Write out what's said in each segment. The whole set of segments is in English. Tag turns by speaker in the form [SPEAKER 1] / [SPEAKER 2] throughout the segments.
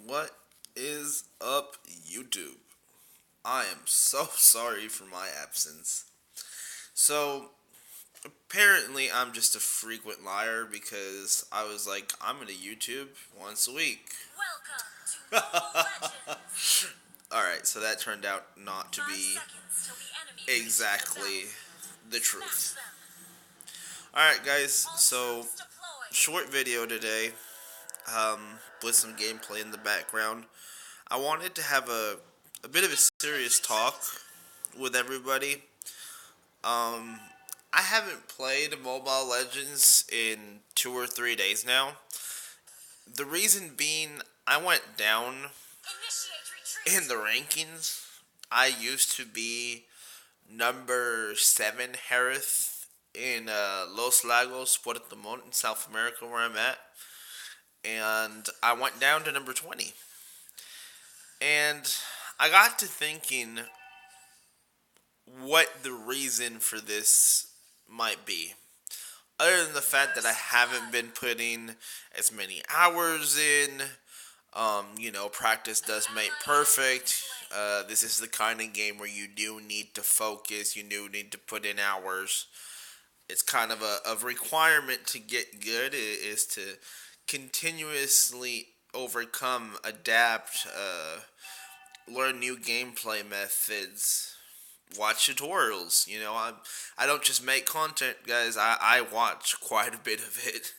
[SPEAKER 1] What is up, YouTube? I am so sorry for my absence. So, apparently, I'm just a frequent liar because I was like, I'm gonna YouTube once a week. Alright, so that turned out not to be exactly the truth. Alright, guys, so short video today um, with some gameplay in the background. I wanted to have a bit of a serious talk with everybody. Um, I haven't played Mobile Legends in 2 or 3 days now. The reason being, I went down in the rankings. I used to be number 7 Harith in Los Lagos, Puerto Montt in South America, where I'm at. And I went down to number 20. And I got to thinking what the reason for this might be. Other than the fact that I haven't been putting as many hours in, practice does make perfect. This is the kind of game where you do need to focus, you do need to put in hours. It's kind of a requirement to get good is to continuously overcome, adapt, learn new gameplay methods, watch tutorials. I don't just make content, guys. I watch quite a bit of it.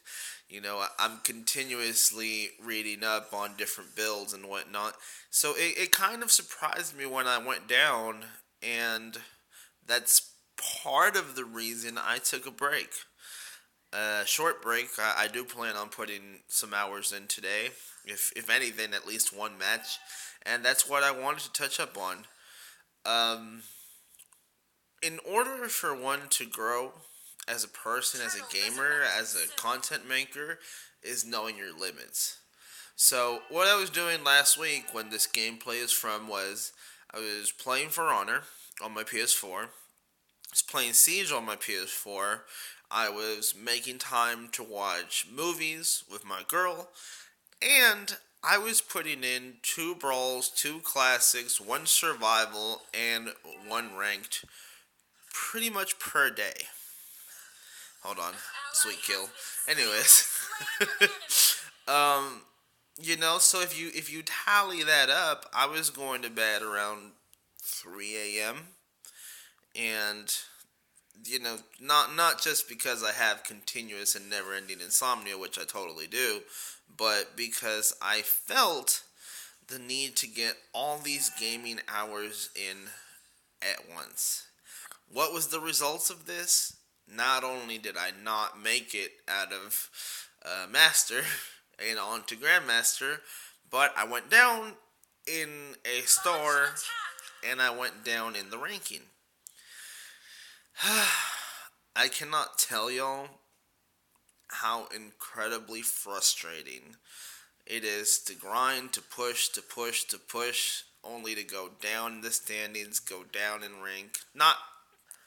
[SPEAKER 1] I'm continuously reading up on different builds and whatnot. So it kind of surprised me when I went down, and that's part of the reason I took a break. Short break. I do plan on putting some hours in today. If anything, at least one match. And that's what I wanted to touch up on. Um, in order for one to grow as a person, as a gamer, as a content maker, is knowing your limits. So, what I was doing last week when this gameplay is from was I was playing For Honor on my PS4. I was playing Siege on my PS4. I was making time to watch movies with my girl. And I was putting in 2 brawls, 2 classics, 1 survival, and 1 ranked pretty much per day. Hold on, sweet kill. Anyways, um, so if you tally that up, I was going to bed around 3 a.m. and not just because I have continuous and never-ending insomnia, which I totally do, but because I felt the need to get all these gaming hours in at once. What was the results of this? Not only did I not make it out of Master and onto Grandmaster, but I went down in a store and I went down in the ranking. I cannot tell y'all how incredibly frustrating it is to grind, to push, to push, to push, only to go down in the standings, go down in rank. Not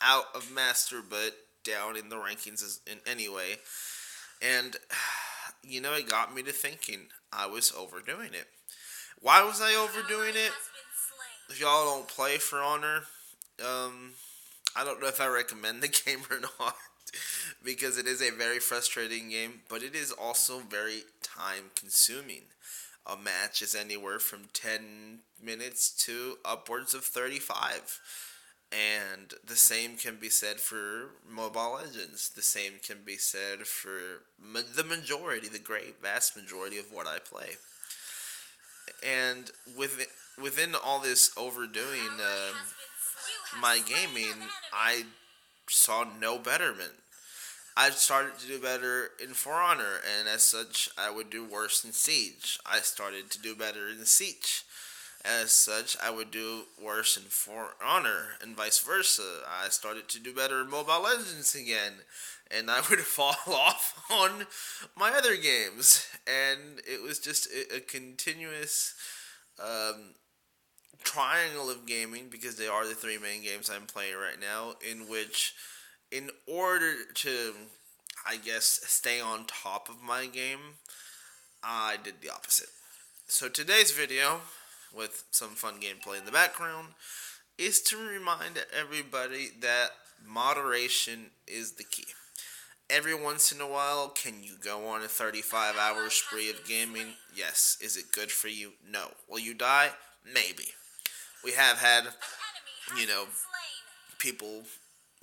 [SPEAKER 1] out of Master, but down in the rankings in any way. And, it got me to thinking I was overdoing it. Why was I overdoing it? If y'all don't play For Honor, I don't know if I recommend the game or not. Because it is a very frustrating game, but it is also very time consuming. A match is anywhere from 10 minutes to upwards of 35. And the same can be said for Mobile Legends. The same can be said for the majority, the great vast majority of what I play. And within all this overdoing my gaming, I saw no betterment. I started to do better in For Honor, and as such, I would do worse in Siege. I started to do better in Siege. As such, I would do worse in For Honor, and vice versa. I started to do better in Mobile Legends again, and I would fall off on my other games. And it was just a continuous triangle of gaming, because they are the 3 main games I'm playing right now, in which in order to, I guess, stay on top of my game, I did the opposite. So today's video, with some fun gameplay in the background, is to remind everybody that moderation is the key. Every once in a while, can you go on a 35-hour spree of gaming? Yes. Is it good for you? No. Will you die? Maybe. We have had, you know, people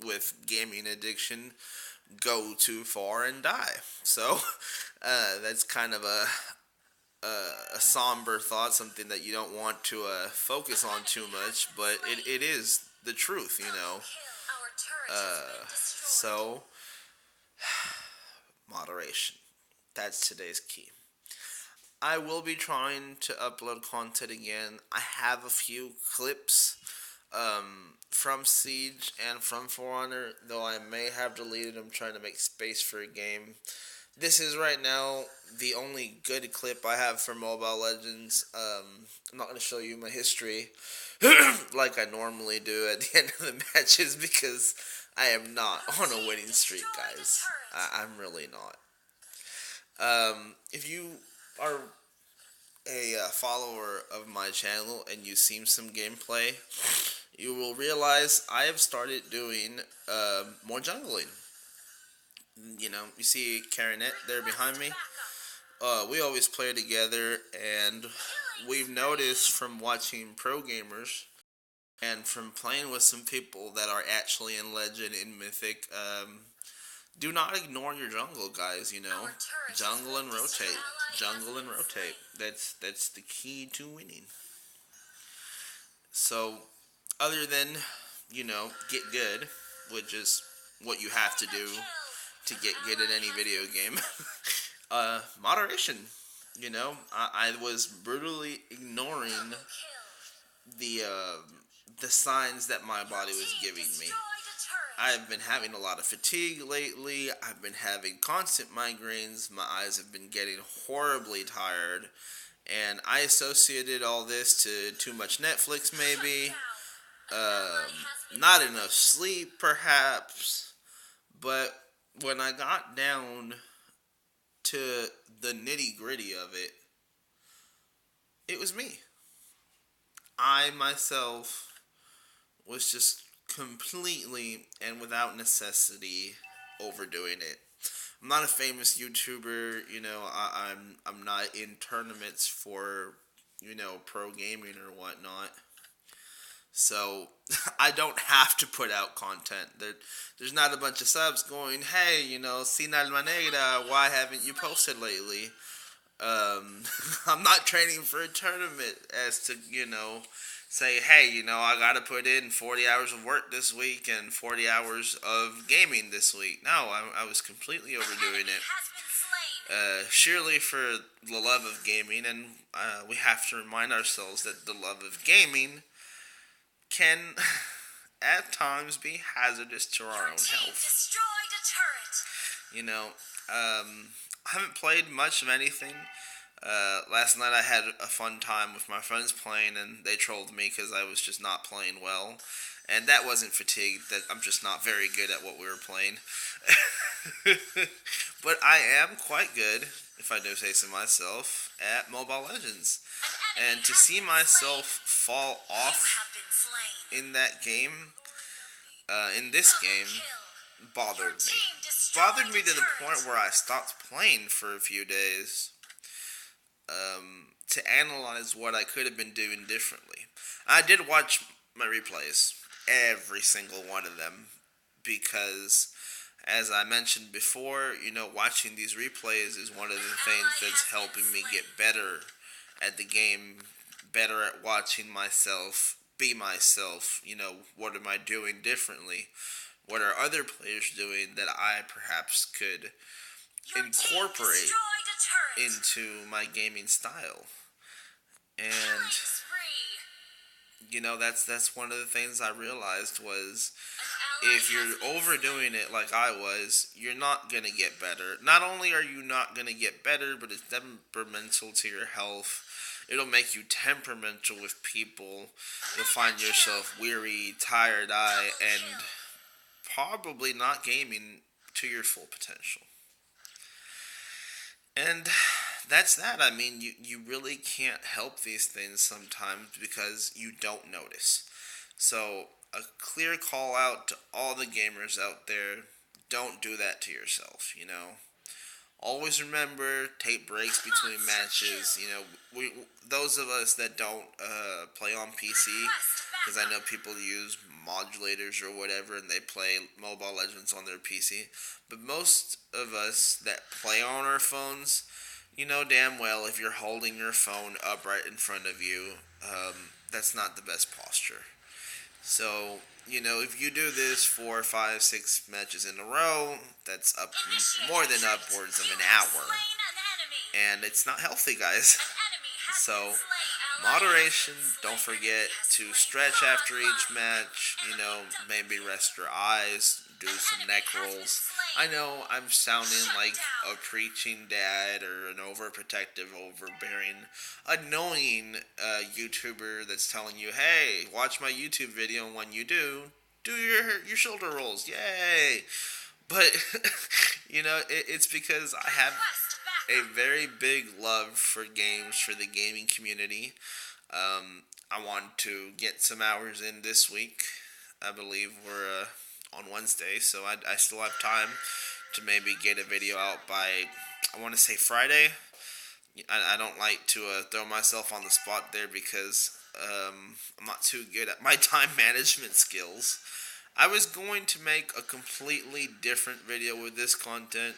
[SPEAKER 1] with gaming addiction go too far and die. So, that's kind of a somber thought, something that you don't want to focus on too much, but it is the truth, you know. So, moderation. That's today's key. I will be trying to upload content again. I have a few clips from Siege and from For Honor, though I may have deleted them trying to make space for a game. This is right now the only good clip I have for Mobile Legends. I'm not going to show you my history like I normally do at the end of the matches because I am not on a winning streak, guys. I'm really not. If you are a follower of my channel and you've seen some gameplay, you will realize I have started doing more jungling. You know, you see Caranet there behind me. We always play together, and we've noticed from watching pro gamers and from playing with some people that are actually in Legend, in Mythic, do not ignore your jungle, guys. You know, jungle and rotate, jungle and rotate. That's the key to winning. So, other than get good, which is what you have to do to get good at any video game, moderation. I was brutally ignoring the the signs that my body was giving me. I've been having a lot of fatigue lately. I've been having constant migraines. My eyes have been getting horribly tired. And I associated all this to too much Netflix, maybe. Not enough sleep, perhaps. But when I got down to the nitty gritty of it, it was me. I myself was just completely and without necessity overdoing it. I'm not a famous YouTuber, I'm not in tournaments for, pro gaming or whatnot. So I don't have to put out content. There's not a bunch of subs going, hey, Sin Alma Negra, why haven't you posted lately? I'm not training for a tournament as to, say, hey, I got to put in 40 hours of work this week and 40 hours of gaming this week. No, I was completely overdoing it. Surely for the love of gaming, and we have to remind ourselves that the love of gaming can at times be hazardous to our own health. I haven't played much of anything. Last night I had a fun time with my friends playing, and they trolled me because I was just not playing well. And that wasn't fatigue, that I'm just not very good at what we were playing. But I am quite good, if I do say so myself, at Mobile Legends. And to see myself fall off in that game, in this game, bothered me. Bothered me to the point where I stopped playing for a few days to analyze what I could have been doing differently. I did watch my replays, every single one of them, because as I mentioned before, watching these replays is one of the things that's helping me get better at the game, better at watching myself, be myself. What am I doing differently? What are other players doing that I perhaps could incorporate into my gaming style? And that's one of the things I realized was, if you're overdoing it like I was, you're not going to get better. Not only are you not going to get better, but it's detrimental to your health. It'll make you temperamental with people. You'll find yourself weary, tired-eyed, and probably not gaming to your full potential. And that's that. I mean, you really can't help these things sometimes because you don't notice. So, a clear call out to all the gamers out there, don't do that to yourself, you know? Always remember, take breaks between matches. You know, we those of us that don't play on PC, because I know people use modulators or whatever, and they play Mobile Legends on their PC. But most of us that play on our phones, you know damn well if you're holding your phone upright in front of you, that's not the best posture. So, you know, if you do this 4, 5, 6 matches in a row, that's up more than upwards of an hour. And it's not healthy, guys. So, moderation, don't forget to stretch after each match, you know, maybe rest your eyes, do some neck rolls. I know I'm sounding like a preaching dad or an overprotective, overbearing, annoying YouTuber that's telling you, hey, watch my YouTube video, and when you do your shoulder rolls, yay! But, you know, it's because I have a very big love for games, for the gaming community. I want to get some hours in this week. I believe we're on Wednesday, so I still have time to maybe get a video out by, I want to say Friday. I don't like to throw myself on the spot there because I'm not too good at my time management skills. I was going to make a completely different video with this content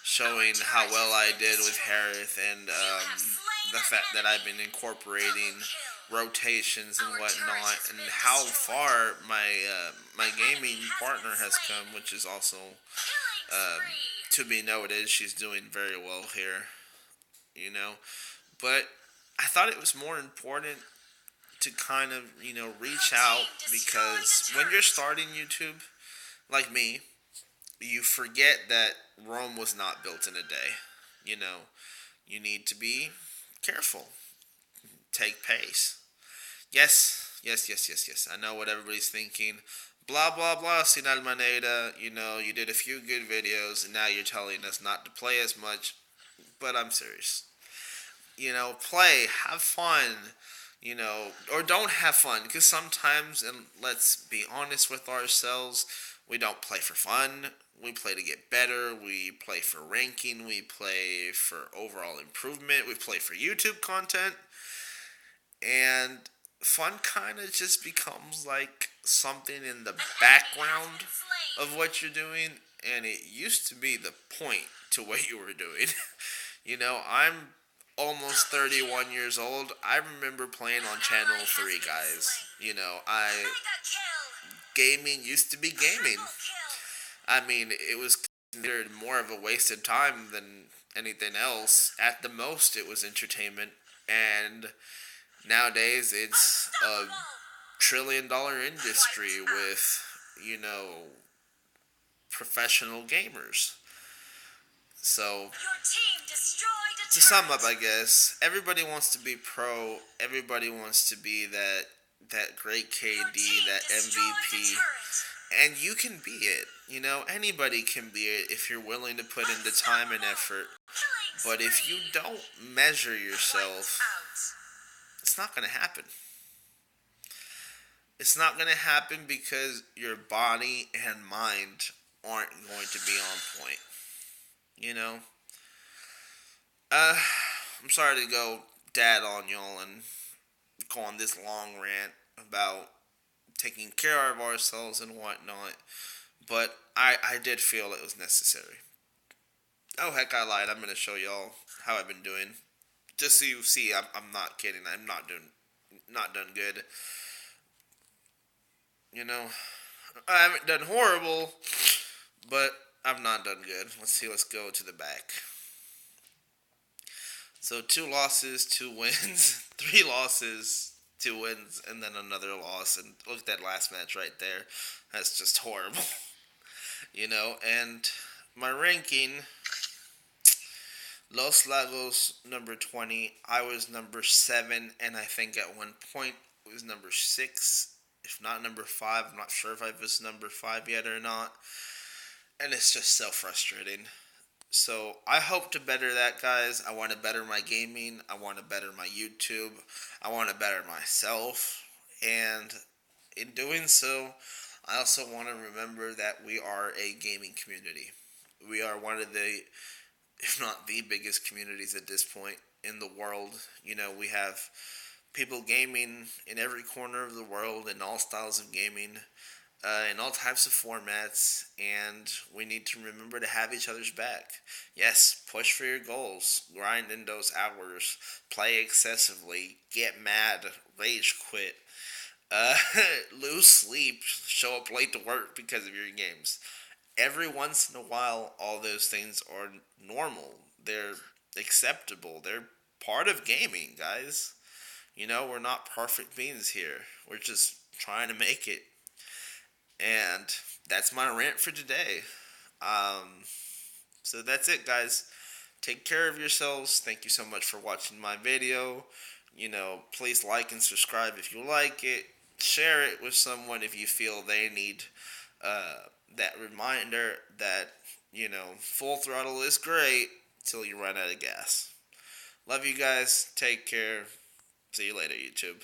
[SPEAKER 1] showing how well I did with Harith and the fact that I've been incorporating rotations and whatnot, and how far my gaming partner has come, which is also to be noted. She's doing very well here, you know. But I thought it was more important to kind of, you know, reach out because when you're starting YouTube, like me, you forget that Rome was not built in a day. You know, you need to be careful, take pace. Yes, yes, yes, yes, yes. I know what everybody's thinking. Blah, blah, blah, Sinal Maneda. You know, you did a few good videos and now you're telling us not to play as much. But I'm serious. You know, play, have fun, you know, or don't have fun. Because sometimes, and let's be honest with ourselves, we don't play for fun. We play to get better. We play for ranking. We play for overall improvement. We play for YouTube content. And fun kind of just becomes like something in the background of what you're doing. And it used to be the point to what you were doing. You know, I'm almost 31 years old. I remember playing on Channel 3, guys. You know, gaming used to be gaming. I mean, it was considered more of a wasted time than anything else. At the most, it was entertainment. And nowadays, it's a $1 trillion industry with, you know, professional gamers. So, to sum up, I guess everybody wants to be pro. Everybody wants to be that great KD, that MVP, and you can be it. You know, anybody can be it if you're willing to put in the time and effort. But if you don't measure yourself, it's not going to happen. It's not going to happen because your body and mind aren't going to be on point. You know? I'm sorry to go dad on y'all and go on this long rant about taking care of ourselves and whatnot, but I did feel it was necessary. Oh, heck, I lied. I'm going to show y'all how I've been doing. Just so you see, I'm not kidding. I'm not done good. You know, I haven't done horrible, but I've not done good. Let's see, let's go to the back. So 2 losses, 2 wins, 3 losses, 2 wins, and then another loss. And look at that last match right there. That's just horrible. You know, and my ranking, Los Lagos number 20. I was number 7, and I think at one point it was number 6, if not number 5. I'm not sure if I was number 5 yet or not. And it's just so frustrating. So I hope to better that, guys. I want to better my gaming. I want to better my YouTube. I want to better myself. And in doing so, I also want to remember that we are a gaming community. We are one of the, if not the biggest communities at this point in the world. We have people gaming in every corner of the world in all styles of gaming, in all types of formats, and we need to remember to have each other's back. Yes, push for your goals, grind in those hours, play excessively, get mad, rage quit, uh, lose sleep, show up late to work because of your games. Every once in a while, all those things are normal. They're acceptable. They're part of gaming, guys. We're not perfect beings here. We're just trying to make it. And that's my rant for today. Um, so that's it, guys. Take care of yourselves. Thank you so much for watching my video. Please like and subscribe if you like it. Share it with someone if you feel they need that reminder that, full throttle is great till you run out of gas. Love you guys. Take care. See you later, YouTube.